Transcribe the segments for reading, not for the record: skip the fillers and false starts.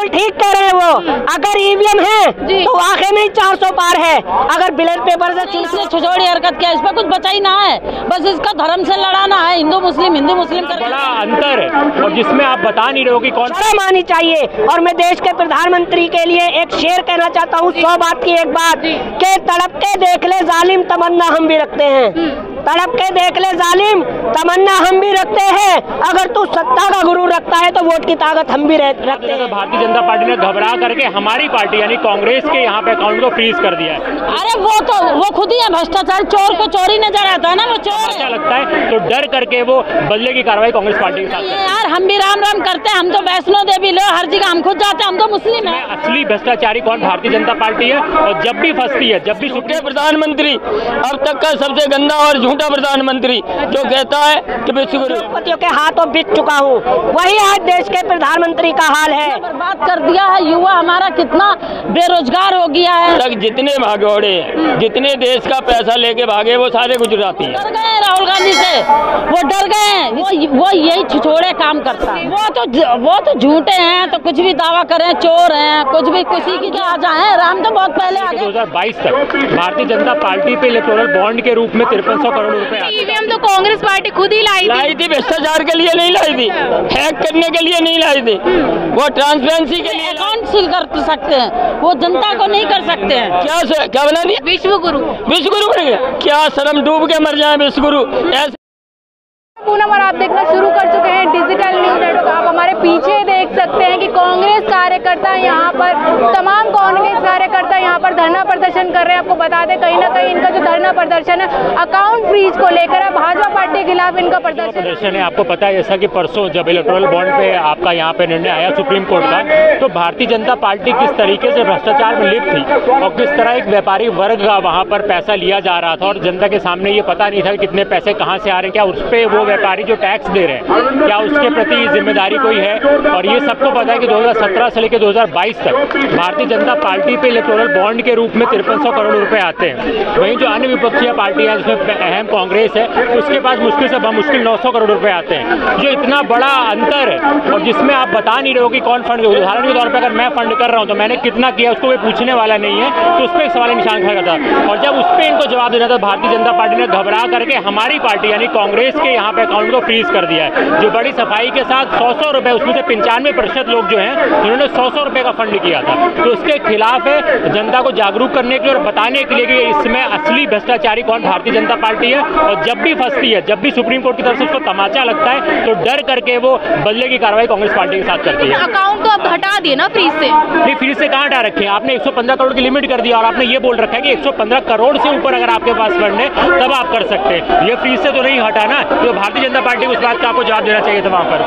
बिल्कुल ठीक कह रहे हैं वो। अगर ईवीएम है तो वाकई में 400 पार है। अगर बैलेट पेपर से इसने छोटी हरकत किया, इस पर कुछ बचा ही ना है, बस इसका धर्म से लड़ाना है, हिंदू मुस्लिम बड़ा अंतर है और जिसमें आप बता नहीं रहे हो कि कौन। शर्म आनी चाहिए। और मैं देश के प्रधानमंत्री के लिए एक शेर कहना चाहता हूँ, 100 बात की एक बात, के तड़प के देख ले जालिम तमन्ना हम भी रखते हैं। तड़प के देख ले जालिम तमन्ना हम भी रखते हैं। अगर तू सत्ता का गुरूर रखता है तो वोट की ताकत हम भी रखते हैं। भारतीय जनता पार्टी ने घबरा करके हमारी पार्टी यानी कांग्रेस के यहाँ पे अकाउंट को फ्रीज कर दिया है। अरे वो खुद ही है भ्रष्टाचार, चोर को चोरी नजर आता है ना, वो चोर क्या लगता है तो डर करके वो बदले की कार्रवाई कांग्रेस पार्टी के साथ यार हम भी राम राम करते हैं, हम तो वैष्णो देवी लो हर जगह हम खुद जाते हैं, हम तो मुस्लिम है। असली भ्रष्टाचारी कौन? भारतीय जनता पार्टी है। और जब भी फंसती है, जब भी झूठे प्रधानमंत्री, अब तक का सबसे गंदा और झूठा प्रधानमंत्री जो कहता है कि विश्वपतियों के हाथों बिक चुका हूँ, वही आज देश के प्रधानमंत्री का हाल है। बर्बाद कर दिया है, युवा हमारा कितना बेरोजगार हो गया है। तक जितने भागोड़े जितने देश का पैसा लेके भागे वो सारे गुजराती हैं। डर गए राहुल गांधी से, वो डर गए, वो यही छिछोड़े काम करता है। वो तो झूठे हैं, तो कुछ भी दावा करें, चोर हैं, कुछ भी किसी की आ जाए। राम तो बहुत पहले आ गए। 2022 तक भारतीय जनता पार्टी पे इलेक्टोरल बॉन्ड के रूप में 5300 करोड़ रुपए ईवीएम तो कांग्रेस पार्टी खुद ही लाई थी, भ्रष्टाचार के लिए नहीं लाई थी, हैक करने के लिए नहीं लाई थी, वो ट्रांसपेरेंसी के लिए। अकाउंट सील कर सकते हैं, वो जनता को नहीं कर सकते हैं। क्या बना दिया? विश्व गुरु बन गया। क्या शर्म डूब के मर जाए विश्व गुरु ऐसे। पूनम और आप देखना शुरू कर चुके हैं डिजिटल न्यूज नेटवर्क। आप हमारे पीछे देख सकते हैं कि कांग्रेस कार्यकर्ता यहाँ पर, तमाम कांग्रेस कार्यकर्ता यहाँ पर धरना प्रदर्शन कर रहे हैं। आपको बता दें कहीं ना कहीं इनका जो धरना प्रदर्शन है अकाउंट फ्रीज को लेकर है, भाजपा पार्टी के खिलाफ इनका प्रदर्शन है। आपको पता है जैसा कि परसों जब इलेक्टोरल बॉन्ड पे आपका यहाँ पे निर्णय आया सुप्रीम कोर्ट का, तो भारतीय जनता पार्टी किस तरीके से भ्रष्टाचार में लिप्त थी और किस तरह एक व्यापारी वर्ग का वहाँ पर पैसा लिया जा रहा था और जनता के सामने ये पता नहीं था कि कितने पैसे कहाँ से आ रहे हैं, क्या उस पर वो व्यापारी जो टैक्स दे रहे हैं क्या उसके प्रति जिम्मेदारी कोई है। और ये सबको पता है कि 2017 से लेकर 2022 तक भारतीय जनता पार्टी पे इलेक्टोरल बॉन्ड के रूप में 5300 करोड़ रुपए आते हैं। वहीं जो अन्य विपक्षीय पार्टियां जिसमें अहम कांग्रेस है उसके पास मुश्किल से मुश्किल 900 करोड़ रुपए आते हैं। जो इतना बड़ा अंतर है और जिसमें आप बता नहीं रहे हो कि कौन फंड, उदाहरण के तौर पर अगर मैं फंड कर रहा हूँ तो मैंने कितना किया उसको कोई पूछने वाला नहीं है, तो उस पर एक सवाल निशान खड़ा करता। और जब उस पर इनको जवाब देना था भारतीय जनता पार्टी ने घबरा करके हमारी पार्टी यानी कांग्रेस के यहाँ पे अकाउंट को फ्रीज कर दिया है। जो बड़ी सफाई के साथ 100 रुपए, उसमें से 95% लोग जो हैं जिन्होंने 100 रुपए का फंड किया था, तो उसके खिलाफ है जनता को जागरूक करने के लिए और बताने के लिए कि इसमें असली भ्रष्टाचारी कौन भारतीय जनता पार्टी है। और जब भी फंसती है, जब भी सुप्रीम कोर्ट की तरफ से उसको तमाचा लगता है तो डर करके वो बदले की कार्रवाई कांग्रेस पार्टी के साथ करती है। अकाउंट तो अब हटा दिए ना फ्रीज से? नहीं, फ्रीज से कहाँ हटा रखे हैं आपने? 115 करोड़ की लिमिट कर दिया और आपने ये बोल रखा है कि 115 करोड़ से ऊपर अगर आपके पास फंड है तब आप कर सकते हैं। ये फ्रीज से तो नहीं हटा ना, तो भारतीय जनता पार्टी को उस बात का आपको जवाब देना चाहिए था वहाँ पर।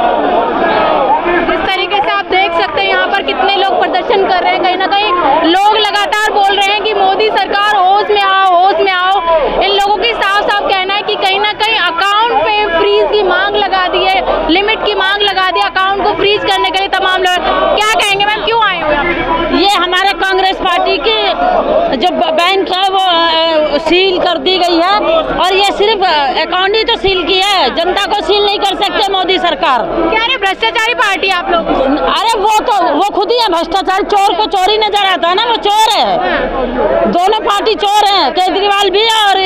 जिस तरीके से आप देख सकते हैं यहाँ पर कितने लोग प्रदर्शन कर रहे हैं, कहीं ना कहीं लोग लगातार बोल रहे हैं कि मोदी सरकार होश में आओ, होश में आओ। इन लोगों की साफ साफ कहना है कि कहीं ना कहीं अकाउंट पे फ्रीज की मांग लगा दी है, लिमिट की मांग लगा दी, अकाउंट को फ्रीज करने के लिए तमाम लोग। क्या कहेंगे मैम, क्यों आए हो यहाँ पे? ये हमारे कांग्रेस पार्टी की जो बैंक है वो सील कर दी गई है और ये सिर्फ अकाउंट ही तो सील किया है, जनता को सील नहीं कर सकते मोदी सरकार। क्या रे भ्रष्टाचारी पार्टी आप लोग? अरे वो खुद ही है भ्रष्टाचार, चोर को चोरी नजर आता है ना, वो चोर है। दोनों पार्टी चोर हैं, केजरीवाल भी और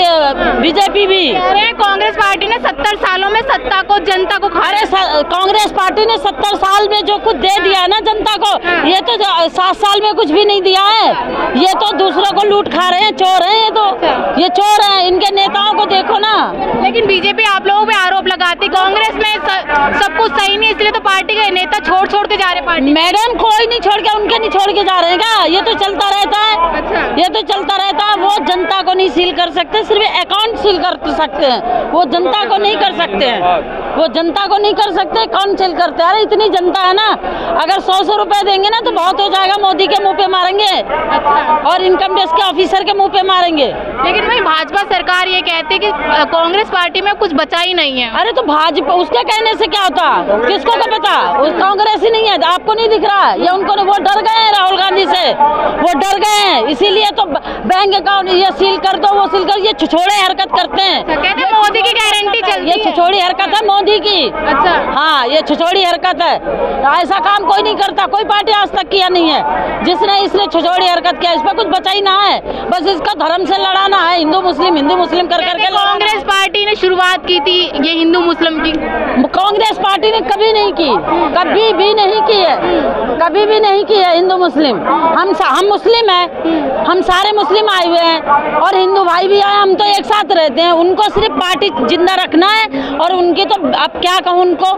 बीजेपी भी। कांग्रेस पार्टी ने 70 सालों में सत्ता को, जनता को कांग्रेस पार्टी ने 70 साल में जो कुछ दे दिया है ना जनता को, ये तो 7 साल में कुछ भी नहीं दिया है। ये तो दूसरों को लूट खा रहे हैं, चोर हैं ये चोर हैं। इनके नेताओं को देखो ना। लेकिन बीजेपी आप लोगों पे आरोप लगाती कांग्रेस में सब कुछ सही नहीं, इसलिए तो पार्टी के नेता छोड़ के जा रहे पार्टी। मैडम कोई नहीं छोड़ के, उनके नहीं छोड़ के जा रहे हैं क्या? ये तो चलता रहता है। अच्छा। ये तो चलता रहता है। वो जनता को नहीं सील कर सकते, सिर्फ अकाउंट सील कर सकते हैं, वो जनता को नहीं कर सकते हैं। वो जनता को नहीं कर सकते, कौन सील करते हैं? अरे इतनी जनता है ना, अगर 100 रुपए देंगे ना तो बहुत हो जाएगा, मोदी के मुंह पे मारेंगे और इनकम टैक्स के ऑफिसर के मुंह पे मारेंगे। लेकिन भाई भाजपा सरकार ये कहती है कि कांग्रेस पार्टी में कुछ बचा ही नहीं है। अरे तो भाजपा उसके कहने से क्या होता, किसको क्या पता, उस कांग्रेस ही नहीं है, आपको नहीं दिख रहा है, ये उनको वो डर गए हैं राहुल गांधी से, वो डर गए हैं, इसीलिए तो बैंक अकाउंट ये सील कर दो, वो सील कर, ये छिछोड़े हरकत करते हैं। कहते हैं मोदी की गारंटी चलती है, ये छिछोड़ी हरकत है मोदी की। अच्छा हाँ, ये छिछोड़ी हरकत है, ऐसा काम कोई नहीं करता, कोई पार्टी आज तक किया नहीं है। जिसने इसने छिछोड़ी हरकत किया, इस पर कुछ बचा ही ना है, बस इसका धर्म से लड़ाना है, हिंदू मुस्लिम कर करके। कांग्रेस पार्टी ने शुरुआत की थी ये हिंदू मुस्लिम की, कांग्रेस पार्टी ने कभी नहीं की, कभी भी नहीं की है, कभी भी नहीं की है हिंदू मुस्लिम। हम मुस्लिम हैं, हम सारे मुस्लिम आए हुए हैं और हिंदू भाई भी आए, हम तो एक साथ रहते हैं। उनको सिर्फ पार्टी जिंदा रखना है और उनकी तो अब क्या कहूँ उनको,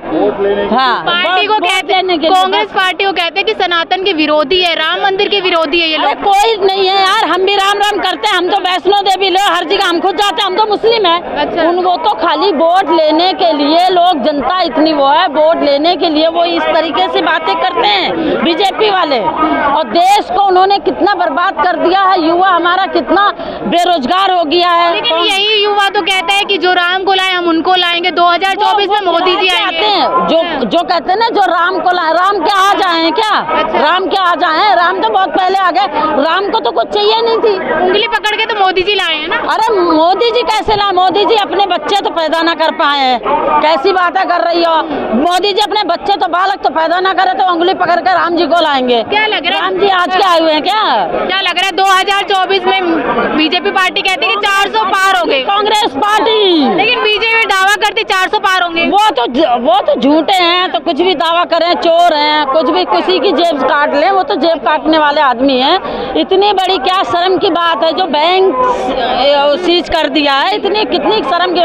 हाँ पार्टी को कहते हैं, कांग्रेस पार्टी को कहते हैं कि सनातन के विरोधी है, राम मंदिर के विरोधी है ये लोग। कोई नहीं है यार, हम भी राम राम करते हैं, हम तो वैष्णो देवी लो हर जगह हम खुद जाते हैं, हम तो मुस्लिम है। अच्छा। वो तो खाली वोट लेने के लिए, लोग जनता इतनी वो है, वोट लेने के लिए वो इस तरीके से बातें करते हैं बीजेपी वाले, और देश को उन्होंने कितना बर्बाद कर दिया है, युवा हमारा कितना बेरोजगार हो गया है। लेकिन यही युवा तो कहता है कि जो राम को लाए हम उनको लाएंगे, 2024 में मोदी जी आते हैं, जो कहते हैं ना, जो राम को लाए, राम क्या आ जाए क्या? अच्छा। राम क्या आ जाए, राम तो बहुत पहले आ गए, राम को तो कुछ चाहिए नहीं थी, उंगली पकड़ के तो मोदी जी लाए हैं ना। अरे मोदी जी कैसे लाए, मोदी जी अपने बच्चे तो पैदा ना कर पाए हैं, कैसी बातें कर रही हो, मोदी जी अपने बच्चे तो बालक तो पैदा ना करे तो उंगली पकड़ कर राम जी को लाएंगे। क्या लग रहा है, राम जी आज के आए हुए हैं क्या? क्या लग रहा है 2024 में बीजेपी पार्टी कहती है कि 400 पार हो गए, कांग्रेस पार्टी, लेकिन बीजेपी दावा करती 400 पार होंगे। वो तो झूठे हैं, तो कुछ भी दावा करें, चोर हैं, कुछ भी किसी की जेब काट लें, वो तो जेब काटने वाले आदमी हैं। इतनी बड़ी क्या शर्म की बात है जो बैंक सीज कर दिया है, इतनी कितनी शर्म की,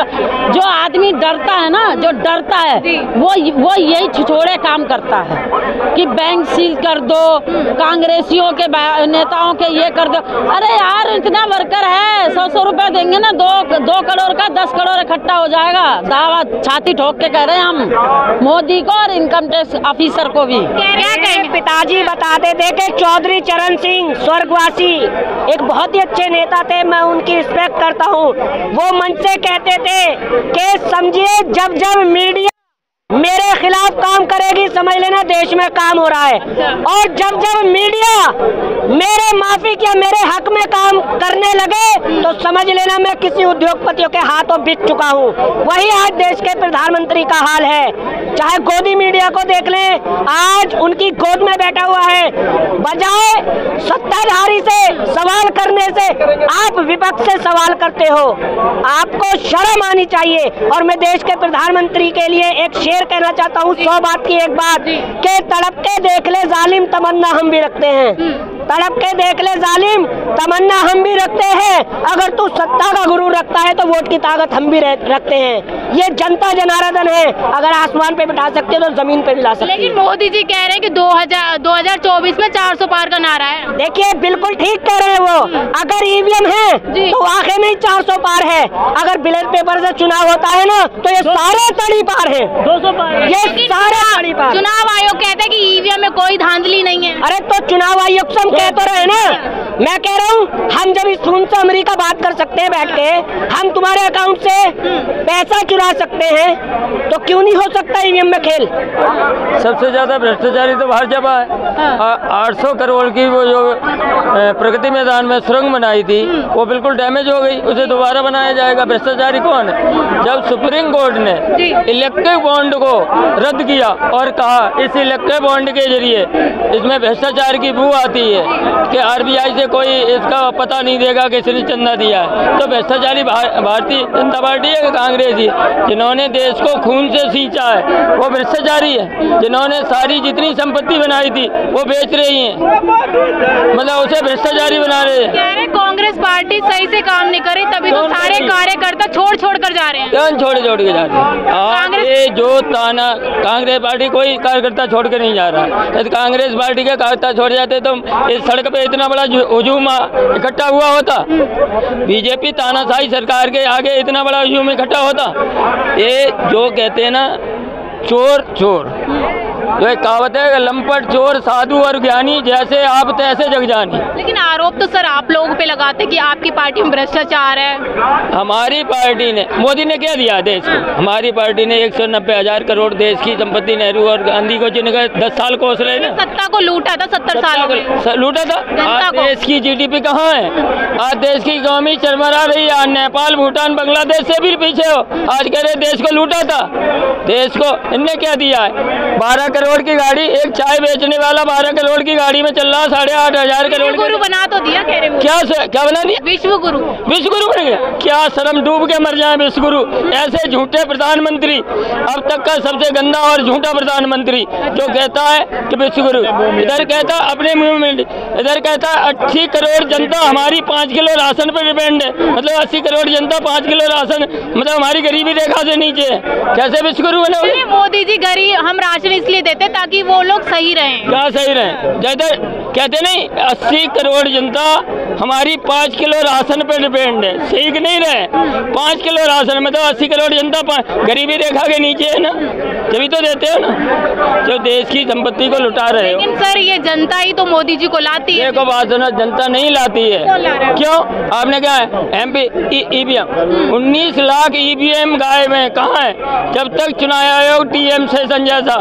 जो आदमी डरता है ना, जो डरता है वो यही छिछोड़े काम करता है कि बैंक सील कर दो, कांग्रेसियों के नेताओं के ये कर दो। अरे यार इतना वर्कर है, 100 रुपए देंगे ना, 2 करोड़ का 10 करोड़ इकट्ठा हो जाएगा, दावा छाती ठोक के कह रहे हैं हम मोदी को और इनकम टैक्स ऑफिसर को भी। क्या कहें, पिताजी बताते थे कि चौधरी चरण सिंह स्वर्गवासी एक बहुत ही अच्छे नेता थे, मैं उनकी रिस्पेक्ट करता हूँ। वो मंच से कहते थे कि समझिए जब जब मीडिया मेरे खिलाफ काम करेगी समझ लेना देश में काम हो रहा है, और जब जब मीडिया मेरे माफिक या मेरे हक में काम करने लगे तो समझ लेना मैं किसी उद्योगपतियों के हाथों बिक चुका हूँ। वही आज देश के प्रधानमंत्री का हाल है। चाहे गोदी मीडिया को देख लें, आज उनकी गोद में बैठा हुआ है, बजाय सत्ताधारी से सवाल करने से आप विपक्ष से सवाल करते हो। आपको शर्म आनी चाहिए। और मैं देश के प्रधानमंत्री के लिए एक शेर कहना चाहता हूँ, 100 बात की एक बात, के तड़प के देख ले जालिम तमन्ना हम भी रखते हैं, तड़प के देख ले जालिम तमन्ना हम भी रखते हैं, अगर तू सत्ता का गुरूर रखता है तो वोट की ताकत हम भी रखते हैं। ये जनता जनार्दन है, अगर आसमान पे बिठा सकते तो जमीन पे भी ला सकते। लेकिन मोदी जी कह रहे हैं कि 2024 में 400 पार का नारा है। देखिए बिल्कुल ठीक कह रहे हैं वो, अगर ईवीएम है तो वाकई में 400 पार है, अगर बैलेट पेपर से चुनाव होता है ना तो ये सारे तड़ी पार है, 200 पार, ये सारे तड़ी पार। चुनाव आयोग कहता है कि ईवीएम में कोई धांधली नहीं है। अरे तो चुनाव आयोग से हम कह तो रहे ना, मैं कह रहा हूँ हम जब इस खून से अमरीका बात कर सकते हैं बैठ के, हम तुम्हारे अकाउंट से पैसा चुरा सकते हैं, तो क्यों नहीं हो सकता ईवीएम में खेल? सबसे ज्यादा भ्रष्टाचारी तो हर जगह है। 800 करोड़ की वो जो प्रगति मैदान में सुरंग बनाई थी वो बिल्कुल डैमेज हो गई, उसे दोबारा बनाया जाएगा। भ्रष्टाचारी कौन है? जब सुप्रीम कोर्ट ने इलेक्ट्रिक बॉन्ड को रद्द किया और कहा इस इलेक्ट्रिक बॉन्ड के जरिए इसमें भ्रष्टाचार की बू आती है कि आरबीआई से कोई इसका पता नहीं देगा कि इसने चंदा दिया है, तो भ्रष्टाचारी भारतीय जनता पार्टी है कि कांग्रेस ही? जिन्होंने देश को खून से सींचा है वो भ्रष्टाचारी है, जिन्होंने सारी जितनी संपत्ति बनाई थी वो बेच रही हैं, मतलब उसे भ्रष्टाचारी बना रहे हैं। कह रहे कांग्रेस पार्टी सही से काम नहीं करे तभी तो सारे कार्यकर्ता छोड़ कर जा रहे हैं। कौन छोड़ के जा रहे हैं? ये जो ताना, कांग्रेस पार्टी कोई कार्यकर्ता छोड़ के नहीं जा रहा। यदि कांग्रेस पार्टी के कार्यकर्ता छोड़ जाते तो इस सड़क पे इतना बड़ा हुजूम इकट्ठा हुआ होता? बीजेपी तानाशाही सरकार के आगे इतना बड़ा हुजूम इकट्ठा होता? ये जो कहते हैं ना चोर चोर, जो एक कहावत है, लंपट चोर साधु और ज्ञानी, जैसे आप तैसे जग जानी। लेकिन आरोप तो सर आप लोगों पे लगाते कि आपकी पार्टी में भ्रष्टाचार है। हमारी पार्टी ने, मोदी ने क्या दिया देश को? हमारी पार्टी ने 190,000 करोड़ देश की संपत्ति नेहरू और गांधी को जिन्हें 10 साल कोस रहे ना, सत्ता को लूटा था 70 साल में। लूटा था। आज देश की GDP कहाँ है? आज देश की इकोनॉमी चरमरा रही है। आज नेपाल, भूटान, बांग्लादेश से भी पीछे हो। आज कह रहे देश को लूटा था। देश को इनने क्या दिया है? 12 करोड़ की गाड़ी, एक चाय बेचने वाला 12 करोड़ की गाड़ी में चल रहा, 8,500 करोड़ गुरु बना तो दिया, कह रहे क्या बना दिया? विश्व गुरु बन गया। क्या शर्म, डूब के मर जाए विश्व गुरु। ऐसे झूठे प्रधानमंत्री, अब तक का सबसे गंदा और झूठा प्रधानमंत्री, जो कहता है कि विश्व गुरु, इधर कहता अपने मुंह में, इधर कहता 80 करोड़ जनता हमारी 5 किलो राशन पर डिपेंड है। मतलब 80 करोड़ जनता 5 किलो राशन, मतलब हमारी गरीबी रेखा से नीचे है। कैसे विश्व गुरु बने? मोदी जी गरीब, हम राशन इसलिए देते ताकि वो लोग सही रहें। क्या सही रहें? जैसे कहते नहीं 80 करोड़ जनता हमारी 5 किलो राशन पे डिपेंड है। सही कि नहीं रहे? 5 किलो राशन में तो 80 करोड़ जनता गरीबी रेखा के नीचे है ना, तभी तो देते हो ना। जो देश की संपत्ति को लुटा रहे हो। लेकिन सर ये जनता ही तो मोदी जी को लाती है। देखो बात सुनो, जनता नहीं लाती है। क्यों? आपने क्या है? MP EVM 19 लाख EVM गायब है। कहाँ है? जब तक चुनाव आयोग TM सेशन जैसा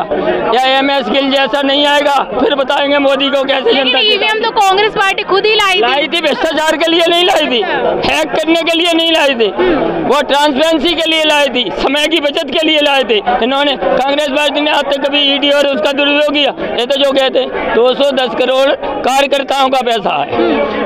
या MS गिल जैसा नहीं आएगा, फिर बताएंगे मोदी को कैसे जनता। EVM तो कांग्रेस पार्टी खुद ही लाई थी। भ्रष्टाचार के लिए नहीं लाई थी, हैक करने के लिए नहीं लाई थी, वो ट्रांसपेरेंसी के लिए लाई थी, समय की बचत के लिए लाए थे। इन्होंने, कांग्रेस पार्टी ने आज तक कभी ED और उसका दुरुपयोग किया? ये तो जो कहते 210 करोड़ कार्यकर्ताओं का पैसा है,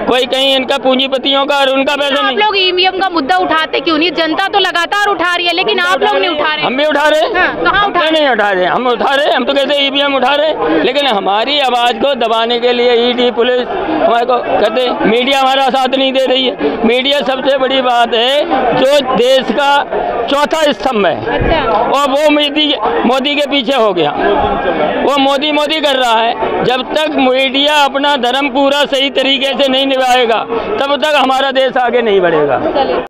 कोई कहीं इनका पूंजीपतियों का और उनका पैसा नहीं। आप लोग EVM का मुद्दा उठाते क्यों नहीं? जनता तो लगातार उठा रही है, लेकिन आप लोग नहीं उठा रहे। हम भी उठा रहे हैं। कहाँ उठा रहे? नहीं उठा रहे, हम उठा रहे। हम तो कहते हैं EVM उठा रहे, लेकिन हमारी आवाज को दबाने के लिए ED, पुलिस हमारे को कहते, मीडिया हमारा साथ नहीं दे रही है। मीडिया सबसे बड़ी बात है, जो देश का चौथा स्तंभ है। और वो मोदी के पीछे हो गया। वो मोदी कर रहा है। जब तक मीडिया अपना धर्म पूरा सही तरीके से नहीं निभाएगा, तब तक हमारा देश आगे नहीं बढ़ेगा।